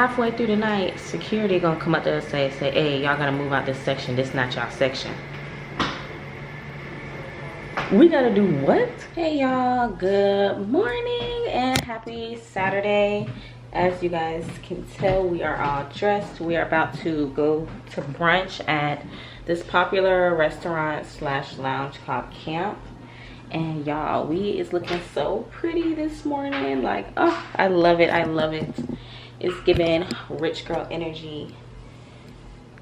halfway through the night, security gonna come up to us and say, hey, y'all gotta move out this section. This not y'all section. We gotta do what? Hey y'all, good morning and happy Saturday. As you guys can tell, we are all dressed. We are about to go to brunch at this popular restaurant slash lounge called Kamp. And y'all, we is looking so pretty this morning. Like, oh, I love it, I love it. It's giving rich girl energy.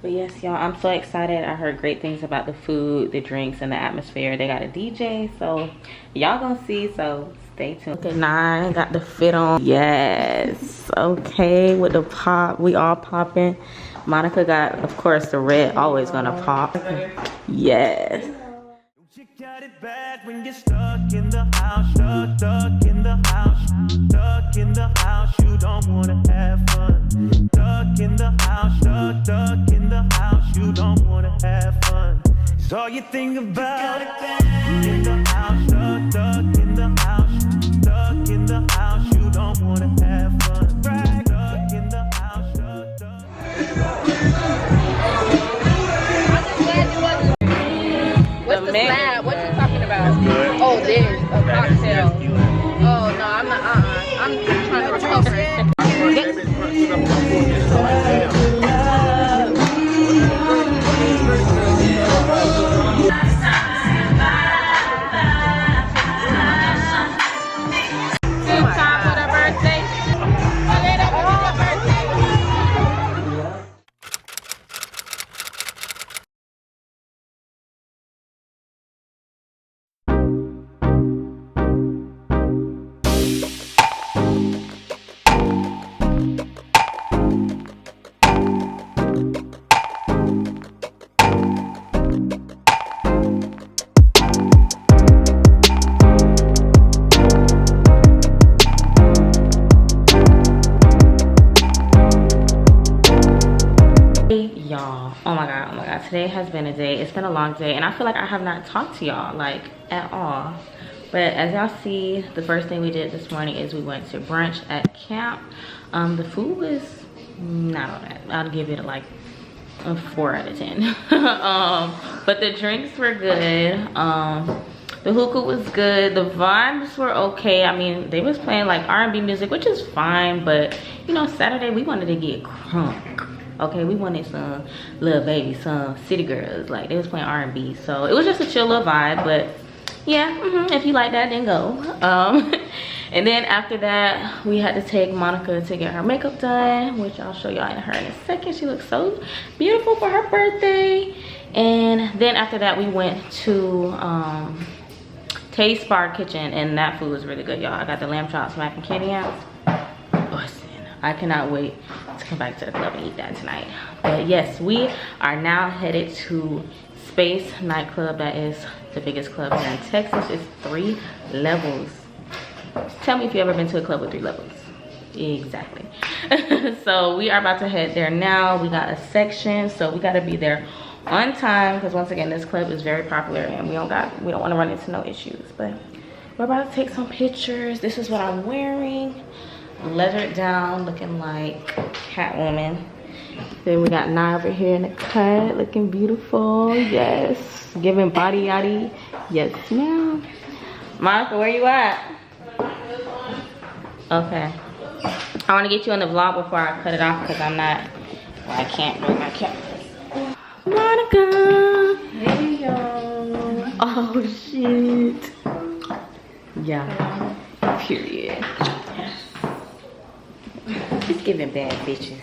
But yes, y'all, I'm so excited. I heard great things about the food, the drinks, and the atmosphere. They got a DJ, so y'all gonna see, so stay tuned. Okay, 9 got the fit on. Yes, okay, with the pop, we all popping. Monica got, of course, the red, always gonna pop. Yes. You got it bad when you're stuck in the house, stuck in the house, stuck in the house. You don't wanna have fun. Stuck in the house, stuck in the house. You don't wanna have fun. It's all you think about. In the house, stuck in the house, stuck in the house. You don't wanna have fun. Stuck in the house, stuck. What's the slab? What you talking about? Oh, this, a cocktail. Oh, no, I'm not, I'm trying to recover. Time for the birthday. Y'all, oh my god, today has been a day. It's been a long day and I feel like I have not talked to y'all like at all. But as y'all see, the first thing we did this morning is we went to brunch at Kamp. The food was not all that. I'll give it like a 4 out of 10. But the drinks were good. The hookah was good. The vibes were okay. I mean, they was playing like R&B music, which is fine, but you know, Saturday we wanted to get crunk. Okay, we wanted some Lil Baby, some City Girls. Like, they was playing R&B. So, it was just a chill little vibe. But, yeah, if you like that, then go. And then after that, we had to take Monica to get her makeup done, which I'll show y'all in a second. She looks so beautiful for her birthday. And then after that, we went to Taste Bar Kitchen. And that food was really good, y'all. I got the lamb chops, mac and candy yams. I cannot wait to come back to the club and eat that tonight. But yes, we are now headed to Space Nightclub. That is the biggest club here in Texas. It's 3 levels. Tell me if you've ever been to a club with 3 levels. Exactly. So we are about to head there now. We got a section, so we got to be there on time because once again, this club is very popular and we don't want to run into no issues. But we're about to take some pictures. This is what I'm wearing. Leathered down, looking like Catwoman. Then we got Nye over here in the cut, looking beautiful. Yes, giving body yaddy. Yes, ma'am. Monica, where you at? Okay. I want to get you in the vlog before I cut it off because I can't bring my camera. Monica. Hey, y'all. Oh, shit. Yeah. Period. It's giving bad bitches.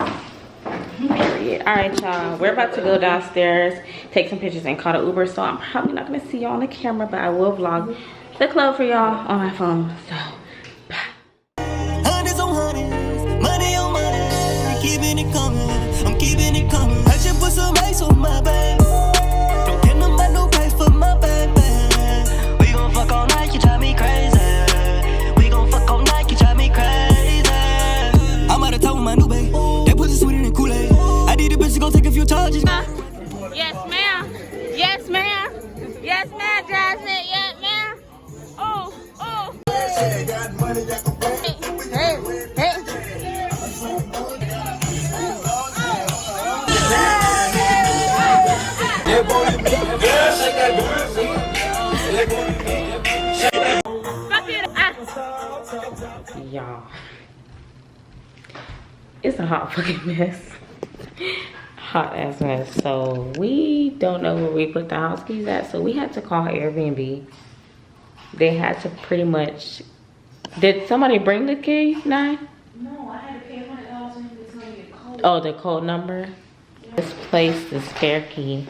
Period. All right, y'all. We're about to go downstairs, take some pictures, and call the Uber. So I'm probably not gonna see y'all on the camera, but I will vlog the club for y'all on my phone. So, bye. Hundreds on hundreds, money on money, keeping it coming. I'm keeping it coming. I should put some ice on my back. Don't get no man no price for my back. We gon' fuck all night, you drive me crazy. We gon' fuck all night, you drive me crazy. I'm out of town with my new babe. That pussy sweeter than Kool-Aid. I need a bitch to gon' take a few charges. Yes, ma'am. Yes, ma'am. Yes, ma'am, Jasmine. Yes, ma'am. Oh. Hey. Y'all, it's a hot fucking mess. Hot ass mess. So we don't know where we put the house keys at, so we had to call Airbnb. They had to pretty much... Did somebody bring the key, Nine? No, I had to pay $100 to tell me a code. Oh, the code number? Yeah. This place, the spare key.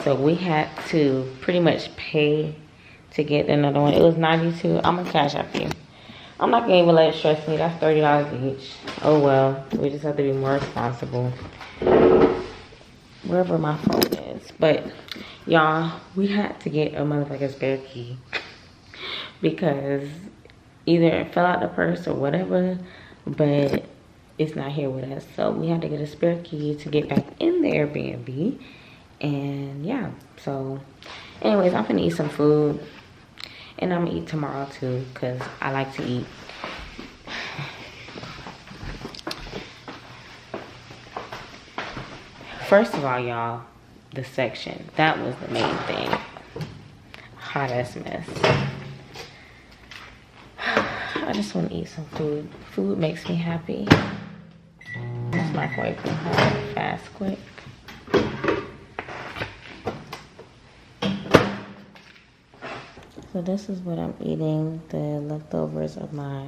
So we had to pretty much pay to get another one. It was $92. I'm gonna cash out for you. I'm not gonna even let it stress me. That's $30 each. Oh well, we just have to be more responsible. Wherever my phone is. But y'all, we had to get a motherfucking spare key because either it fell out the purse or whatever, but it's not here with us. So we had to get a spare key to get back in the Airbnb. And yeah, so anyways, I'm gonna eat some food, and I'm gonna eat tomorrow too because I like to eat. First of all, y'all, the section, that was the main thing. Hot ass mess. I just want to eat some food. Food makes me happy. This microwave can hot, fast, quick. So this is what I'm eating, the leftovers of my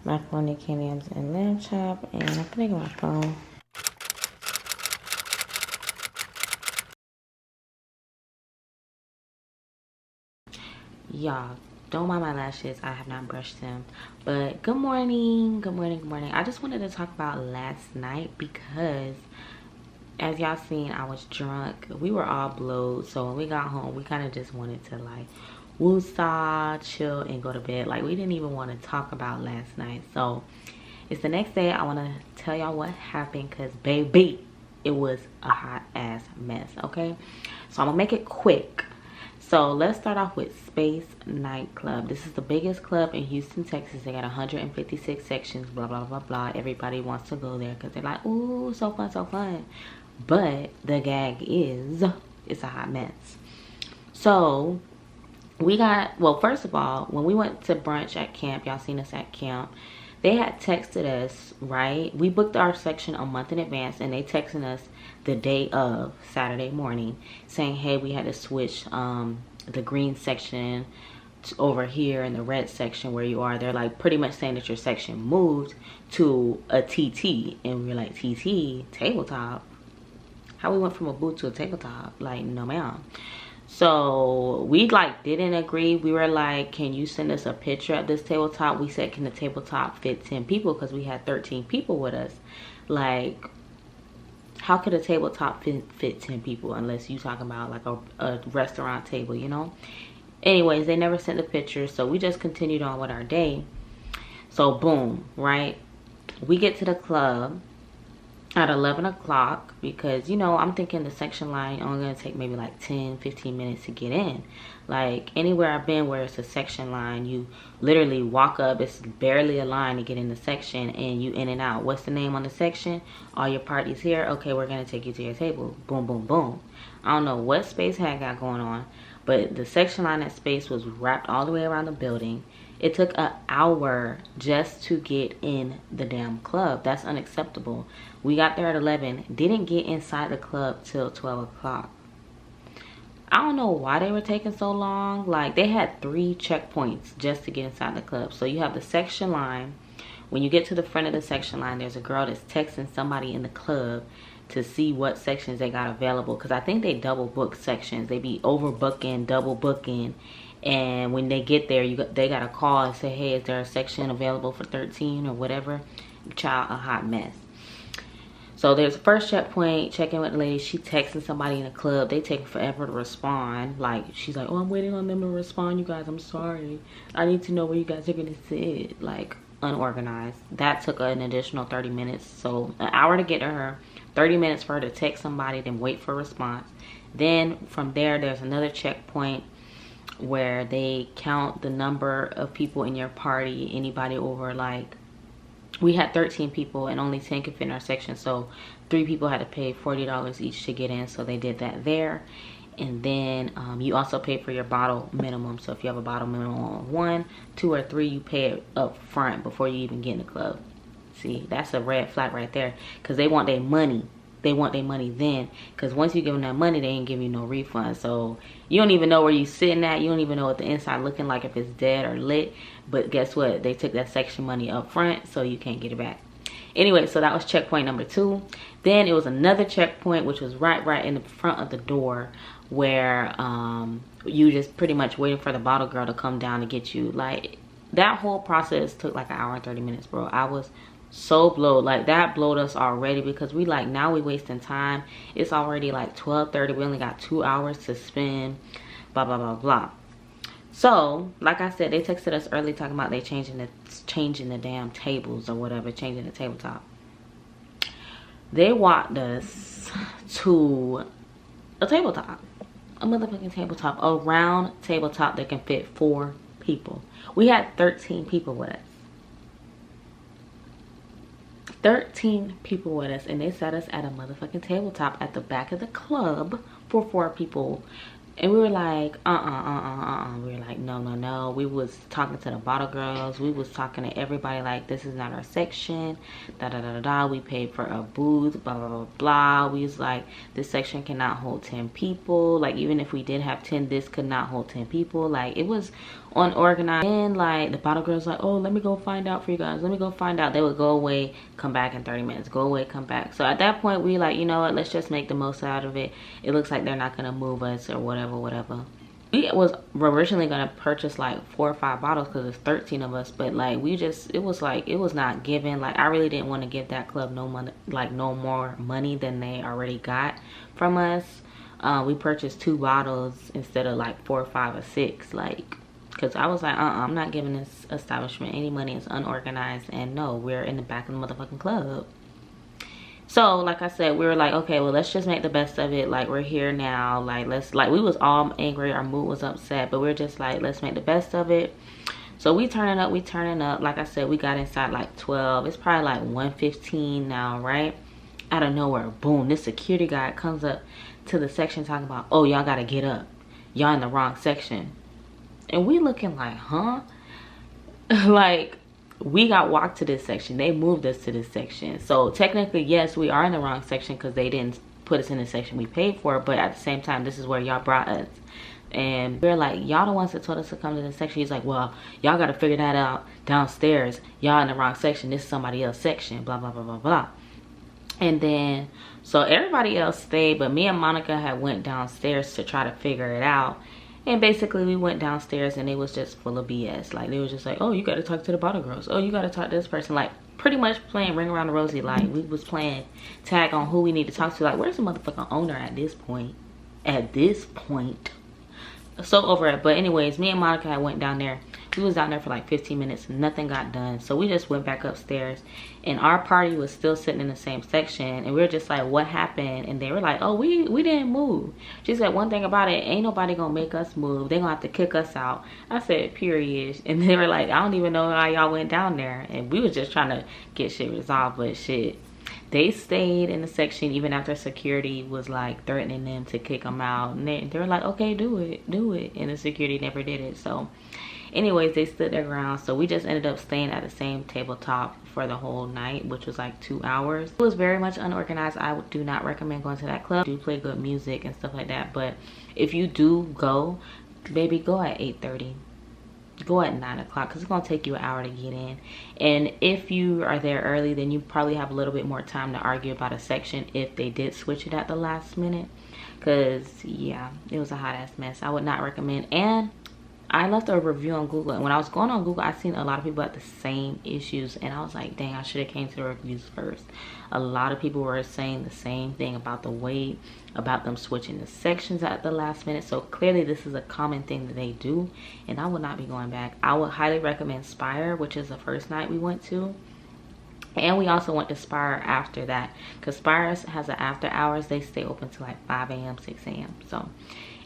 macaroni, candy yams, and lamb chop, and I'm putting on my phone. Y'all, don't mind my lashes, I have not brushed them. But good morning, good morning, good morning. I just wanted to talk about last night because as y'all seen, I was drunk. We were all blowed, so when we got home, we kind of just wanted to like woosah, chill, and go to bed. Like, we didn't even want to talk about last night. So it's the next day. I want to tell y'all what happened because baby, it was a hot ass mess. Okay, so I'm gonna make it quick. So let's start off with Space Nightclub. This is the biggest club in Houston, Texas. They got 156 sections, blah, blah, blah, blah. Everybody wants to go there because they're like, ooh, so fun, so fun. But the gag is, it's a hot mess. So we got, well, first of all, when we went to brunch at Kamp, y'all seen us at Kamp, they had texted us, right? We booked our section a month in advance, and they texted us the day of, Saturday morning, saying, hey, we had to switch the green section over here in the red section where you are. They're like pretty much saying that your section moved to a TT, and we were like, TT, tabletop? How we went from a booth to a tabletop? Like, no ma'am. So we like didn't agree. We were like, can you send us a picture of this tabletop? We said, can the tabletop fit 10 people? Because we had 13 people with us. Like, how could a tabletop fit 10 people unless you talking about like a restaurant table, you know? Anyways, they never sent the picture, so we just continued on with our day. So boom, right? We get to the club at 11 o'clock because, you know, I'm thinking the section line only gonna take maybe like 10-15 minutes to get in. Like, anywhere I've been where it's a section line, you literally walk up, it's barely a line to get in the section, and you in and out. What's the name on the section? All your parties here? Okay, we're gonna take you to your table. Boom, boom, boom. I don't know what Space had got going on, but the section line at Space was wrapped all the way around the building. It took an hour just to get in the damn club. That's unacceptable. We got there at 11, didn't get inside the club till 12 o'clock. I don't know why they were taking so long. Like, they had 3 checkpoints just to get inside the club. So you have the section line. When you get to the front of the section line, there's a girl that's texting somebody in the club to see what sections they got available. Because I think they double book sections. They be overbooking, double booking. And when they get there, they got to call and say, hey, is there a section available for 13 or whatever? Child, a hot mess. So there's a first checkpoint, checking with the lady. She texting somebody in the club. They take forever to respond. Like, she's like, oh, I'm waiting on them to respond. You guys, I'm sorry. I need to know where you guys are going to sit. Like, unorganized. That took an additional 30 minutes. So an hour to get to her, 30 minutes for her to text somebody, then wait for a response. Then from there, there's another checkpoint where they count the number of people in your party. Anybody over, like, we had 13 people and only 10 could fit in our section, so 3 people had to pay $40 each to get in, so they did that there. And then you also pay for your bottle minimum. So if you have a bottle minimum of 1, 2, or 3, you pay it up front before you even get in the club. See, that's a red flag right there, because they want their money. They want their money then, because once you give them that money, they ain't giving you no refund. So you don't even know where you sitting at. You don't even know what the inside looking like, if it's dead or lit. But guess what? They took that section money up front, so you can't get it back. Anyway, so that was checkpoint number 2. Then it was another checkpoint, which was right in the front of the door, where you just pretty much waiting for the bottle girl to come down to get you. Like, that whole process took like an hour and 30 minutes, bro. I was so blowed. Like, that blowed us already, because we like, now we wasting time. It's already like 12:30. We only got 2 hours to spend, blah blah blah blah. So like I said, they texted us early talking about they changing the damn tables or whatever, changing the tabletop. They walked us to a tabletop, a motherfucking tabletop, a round tabletop that can fit 4 people. We had 13 people with us. 13 people with us, and they sat us at a motherfucking tabletop at the back of the club for 4 people. And we were like, We were like, no. We was talking to the bottle girls. We was talking to everybody like, this is not our section. We paid for a booth, blah, blah, blah, blah. We was like, this section cannot hold 10 people. Like, even if we did have 10, this could not hold 10 people. Like, it was unorganized. And like, the bottle girls like, oh, let me go find out for you guys. Let me go find out. They would go away, come back in 30 minutes. Go away, come back. So at that point, we like, you know what? Let's just make the most out of it. It looks like they're not going to move us or whatever. We was originally gonna purchase like 4 or 5 bottles because there's 13 of us, but like it was not given. Like, I really didn't want to give that club no money, like no more money than they already got from us. We purchased 2 bottles instead of like 4 or 5 or 6, like, because I was like, I'm not giving this establishment any money. It's unorganized, and no, we're in the back of the motherfucking club. So like I said, we were like, okay, well, let's just make the best of it. Like, we're here now. Like, we was all angry. Our mood was upset, but we're just like, let's make the best of it. So we turning up. Like I said, we got inside like 12. It's probably like 1:15 now, right? Out of nowhere, boom, this security guard comes up to the section talking about, oh, y'all gotta get up. Y'all in the wrong section. And we looking like, huh? Like, we got walked to this section. They moved us to this section. So technically, yes, we are in the wrong section because they didn't put us in the section we paid for. But at the same time, this is where y'all brought us. And we're like, y'all the ones that told us to come to this section. He's like, well, y'all got to figure that out downstairs. Y'all in the wrong section. This is somebody else's section. Blah, blah, blah, blah, blah. And then, so everybody else stayed. But me and Monica had went downstairs to try to figure it out. And basically, we went downstairs and it was just full of BS. Like, they was just like, oh, you got to talk to the bottle girls. Oh, you got to talk to this person. Like, pretty much playing Ring Around the Rosie. Like, we was playing tag on who we need to talk to. Like, where's the motherfucking owner at this point? At this point. So over it. But anyways, me and Monica had went down there. We was down there for like 15 minutes. Nothing got done. So we just went back upstairs. And our party was still sitting in the same section. And we were just like, what happened? And they were like, oh, we didn't move. She said, one thing about it, ain't nobody gonna make us move. They gonna have to kick us out. I said, period. And they were like, I don't even know how y'all went down there. And we was just trying to get shit resolved. But shit, they stayed in the section even after security was like threatening them to kick them out. And they were like, okay, do it. And the security never did it. So anyways, they stood their ground. So we just ended up staying at the same tabletop for the whole night, which was like 2 hours. It was very much unorganized. I do not recommend going to that club. They do play good music and stuff like that. But if you do go, baby, go at 8:30. Go at 9 o'clock because it's going to take you an hour to get in. And if you are there early, then you probably have a little bit more time to argue about a section if they did switch it at the last minute. Because, yeah, it was a hot ass mess. I would not recommend. And I left a review on Google, and when I was going on Google, I seen a lot of people had the same issues, and I was like, dang, I should have came to the reviews first. A lot of people were saying the same thing about the wait, about them switching the sections at the last minute. So clearly this is a common thing that they do, and I would not be going back. I would highly recommend Spire, which is the first night we went to. And we also went to Spire after that, because Spire has an after hours. They stay open till like 5 a.m., 6 a.m. So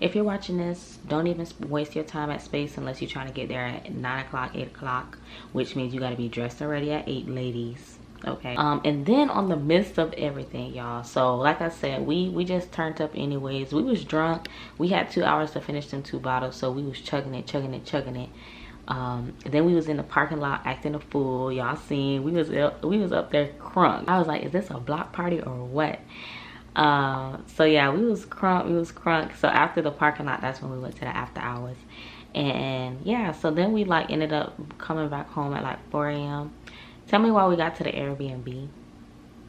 if you're watching this, don't even waste your time at Space unless you're trying to get there at 9 o'clock, 8 o'clock, which means you got to be dressed already at 8, ladies. Okay. And then on the midst of everything, y'all, so like I said, we just turned up anyways. We was drunk. We had 2 hours to finish them 2 bottles, so we was chugging it. Then we was in the parking lot acting a fool. Y'all seen we was up there crunk. I was like, is this a block party or what? So yeah, we was crunk. So after the parking lot, that's when we went to the after hours. And yeah, so then we like ended up coming back home at like 4 a.m. Tell me why we got to the Airbnb. We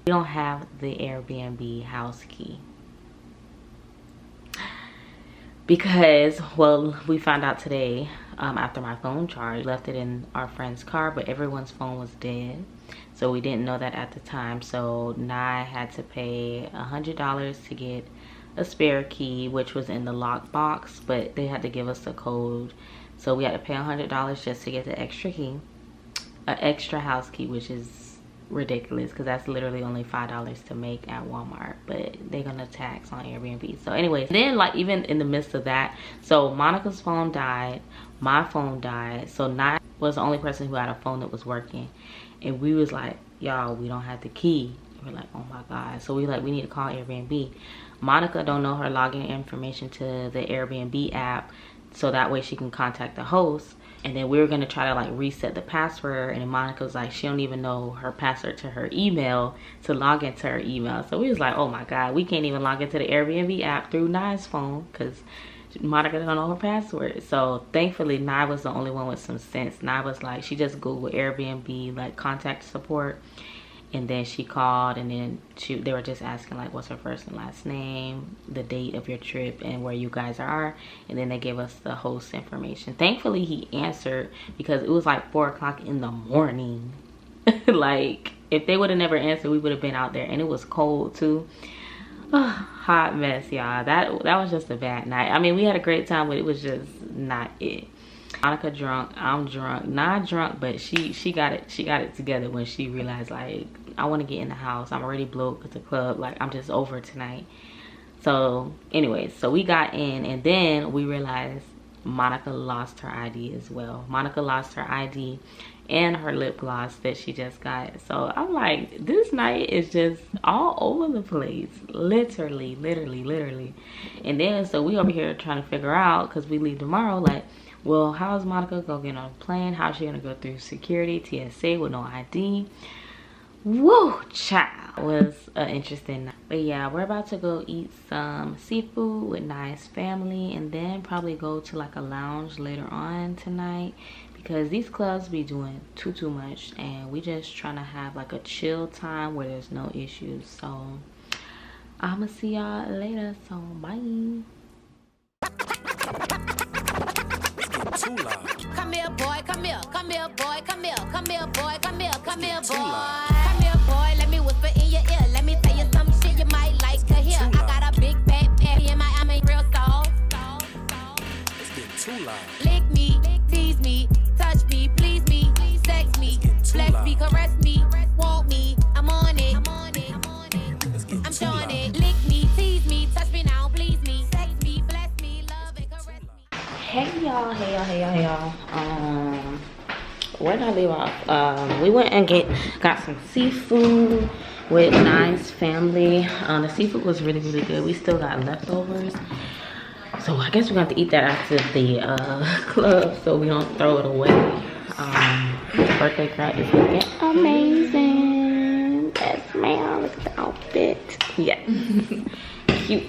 don't have the Airbnb house key. Because, well, we found out today after my phone charged. Left it in our friend's car, but everyone's phone was dead. So we didn't know that at the time. So Nye had to pay $100 to get a spare key, which was in the lock box, but they had to give us the code. So we had to pay $100 just to get the extra key. An extra house key, which is ridiculous because that's literally only $5 to make at Walmart, but they're gonna tax on Airbnb. So anyways, then like even in the midst of that, so Monica's phone died, my phone died, so Nye was the only person who had a phone that was working, and we was like, y'all, we don't have the key. And we're like, oh my god. So we like, we need to call Airbnb. Monica don't know her login information to the Airbnb app, so that way she can contact the host. And then we were gonna try to like reset the password, and then Monica was like, she don't even know her password to her email to log into her email. So we was like, oh my god, we can't even log into the Airbnb app through Nye's phone because Monica don't know her password. So thankfully Nye was the only one with some sense. Nye was like, she just Googled Airbnb like contact support, and then she called, and then they were just asking like what's her first and last name, the date of your trip, and where you guys are, and then they gave us the host information. Thankfully he answered because it was like 4 o'clock in the morning. Like if they would have never answered, we would have been out there, and it was cold too. Hot mess, y'all. That was just a bad night. I mean, we had a great time, but it was just not it. Monica drunk, I'm drunk, not drunk, but she got it together when she realized like, I want to get in the house. I'm already broke at the club. Like, I'm just over tonight. So anyways, so we got in, and then we realized Monica lost her ID as well. Monica lost her ID and her lip gloss that she just got. So I'm like, this night is just all over the place, literally. And then so we over here trying to figure out, because we leave tomorrow, like, well, how is Monica gonna get on a plane? How's she gonna go through security, TSA with no ID? Woo, child. It was an interesting night. But yeah, we're about to go eat some seafood with Nye's family, and then probably go to like a lounge later on tonight, because these clubs be doing too much, and we just trying to have like a chill time where there's no issues. So I'ma see y'all later. So bye. Too loud. Come here, boy, come here, come here, boy, come here, come here, boy, come here, come here, boy. Come here, boy, let me whisper in your ear. Let me tell you some shit you might like to hear. I got a big fat patty in my, I'm a real soul. It's getting too loud. Lick me, tease me, touch me, please me, sex me, flex me, caress me, want me, I'm on it. I'm showing it. Lick me, tease me, touch me now, please me, sex me, bless me, love and caress me. Hey y'all, where did I leave off? We went and got some seafood with Nye's family. The seafood was really good. We still got leftovers, so I guess we're gonna have to eat that after the club so we don't throw it away. The birthday crab is looking amazing. Yes, ma'am. Look at the outfit. Yeah. Cute.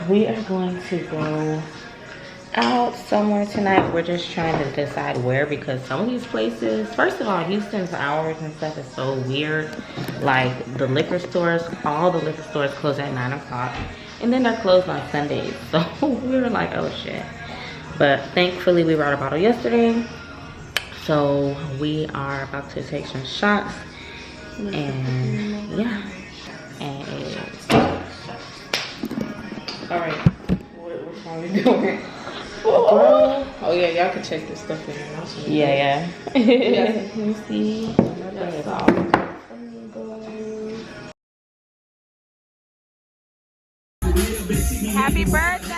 We are going to go out somewhere tonight. We're just trying to decide where, because some of these places, first of all, Houston's hours and stuff is so weird. Like the liquor stores, all the liquor stores close at 9 o'clock, and then they're closed on Sundays. So we were like, oh shit. But thankfully we brought a bottle yesterday, so we are about to take some shots. And yeah, and all right, what are we doing? Oh yeah, y'all can check this stuff in. Yeah. Let me see. Happy birthday!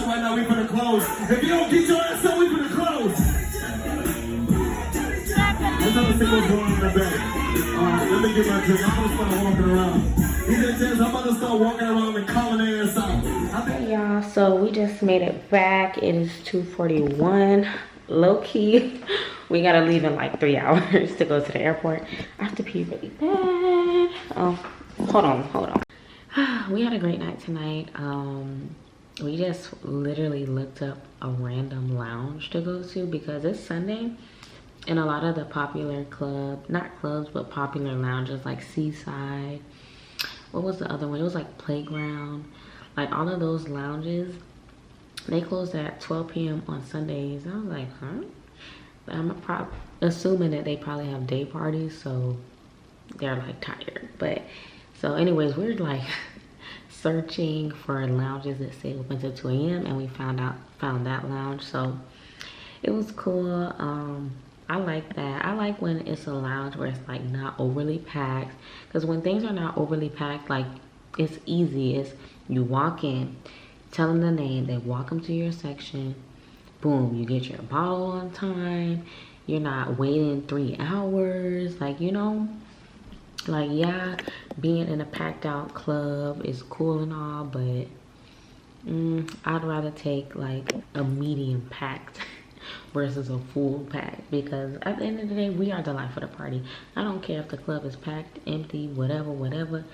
Right now we finna close. If you don't get your ass up, we finna close. Let's have a single drawing in the back. Let me get my drink. I'm gonna start walking around. I'm about to start walking around and calling their ass out. Hey y'all, so we just made it back. It is 2:41. Low key, we gotta leave in like 3 hours to go to the airport. I have to pee really bad. Oh, hold on. We had a great night tonight. We just literally looked up a random lounge to go to because it's Sunday, and a lot of the popular not clubs, but popular lounges like Seaside. What was the other one? It was like Playground. Like all of those lounges, they closed at 12 p.m. on Sundays. I was like, huh? But I'm assuming that they probably have day parties, so they're like tired. But so anyways, we're like searching for lounges that say open till 2 a.m. and we found that lounge. So it was cool. I like that. I like when it's a lounge where it's like not overly packed, because when things are not overly packed, like it's easy. It's you walk in, tell them the name, they walk them to your section, boom, you get your bottle on time. You're not waiting 3 hours, like, you know. Like, yeah, being in a packed out club is cool and all, but I'd rather take like a medium packed versus a full pack, because at the end of the day, we are the life of the party. I don't care if the club is packed, empty, whatever.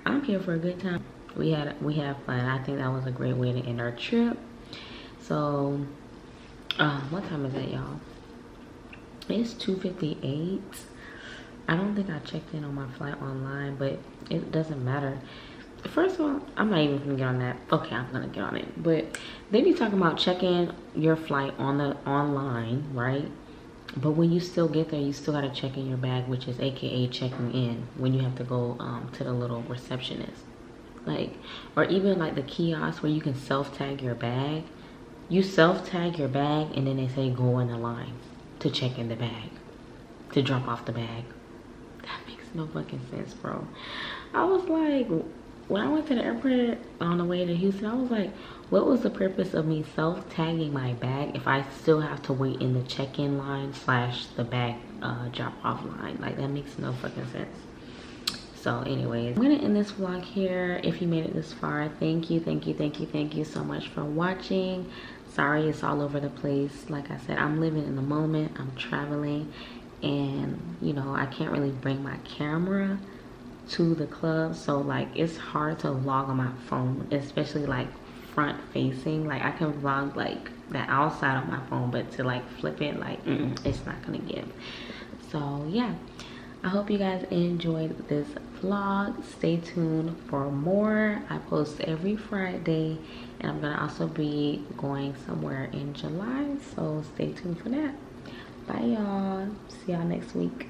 I'm here for a good time. We have fun. I think that was a great way to end our trip. So what time is it, y'all? It's 2:58. I don't think I checked in on my flight online, but it doesn't matter. First of all, I'm not even gonna get on that. Okay, I'm gonna get on it. But they be talking about checking your flight on the online, right? But when you still get there, you still gotta check in your bag, which is AKA checking in when you have to go to the little receptionist. Like, or even like the kiosk where you can self-tag your bag. You self-tag your bag and then they say go in the line to check in the bag, to drop off the bag. That makes no fucking sense, bro. I was like, when I went to the airport on the way to Houston, I was like, what was the purpose of me self-tagging my bag if I still have to wait in the check-in line / the bag drop-off line? Like, that makes no fucking sense. So anyways, I'm gonna end this vlog here. If you made it this far, thank you so much for watching. Sorry it's all over the place. Like I said, I'm living in the moment. I'm traveling, and you know, I can't really bring my camera to the club, so like it's hard to vlog on my phone, especially like front facing. Like I can vlog like the outside of my phone, but to like flip it, like it's not gonna give. So yeah, I hope you guys enjoyed this vlog. Stay tuned for more. I post every Friday, and I'm gonna also be going somewhere in July, so stay tuned for that. Bye y'all, see y'all next week.